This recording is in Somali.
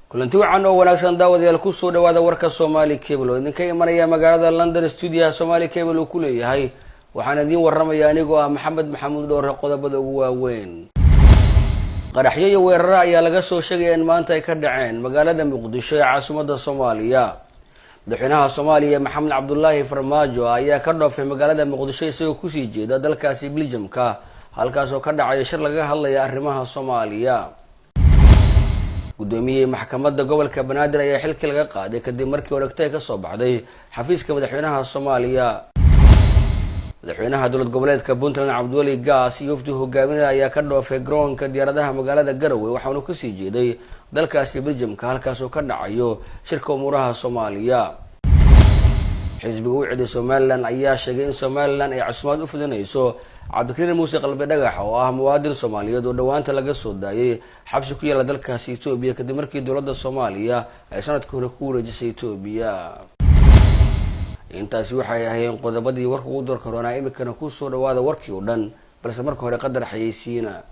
kulanti wacan oo wanaagsan daawadayaal ku soo dhawaada warka Somali Cable oo idinka imanaya magaalada London studio Somali Cable uu ku leeyahay waxaan idin warramaya anigoo ah Maxamed Maxamuud oo qodobada ugu waaweyn. qaraxyo iyo weerar ayaa laga soo sheegay in maanta ay ka dhaceen magaalada Muqdisho ee caasimadda Soomaaliya. madaxweynaha Soomaaliya Maxamed Cabdullaahi Farmaajo ayaa ka dhoofay magaalada Muqdisho isagoo ku sii jeeda dalkaasi Belgium-ka halkaas oo ka dhacay shir laga hadlaya arrimaha Soomaaliya. gudoomiye maxkamadda gobolka Banaadir ayaa xilka laga qaaday kadib markii wareegtay ka soo baxday xafiiska madaxweynaha Soomaaliya. madaxweynaha dowlad goboleedka Puntland Cabdiweli Gaas iyo wafdi hogaaminaya ayaa ka dhoofay garoonka diyaaradaha magaalada Garowe waxaana ku sii jeeday dalkaasi Belgium-ka halkaas oo ka dhacayo shirka umuraha Soomaaliya. xisbiga u ciiday Somaliland ayaa sheegay in Somaliland ay cusmaad u fidinayso Cabdikariin Muuse Qalbi Dhagax oo ah muwaadin Soomaaliyeed oo dhawaanta laga soo daayay xabsi ku yaala dalkaasi Itoobiya kadib markii dowladda Soomaaliya ay sanadkii hore ku wareejisay Itoobiya. intaasi waxay ahaayeen qodobadii warka ugu door korona imikana ku soo dhawaada warkii oo dhan balse marka hore qadar xayeysiina.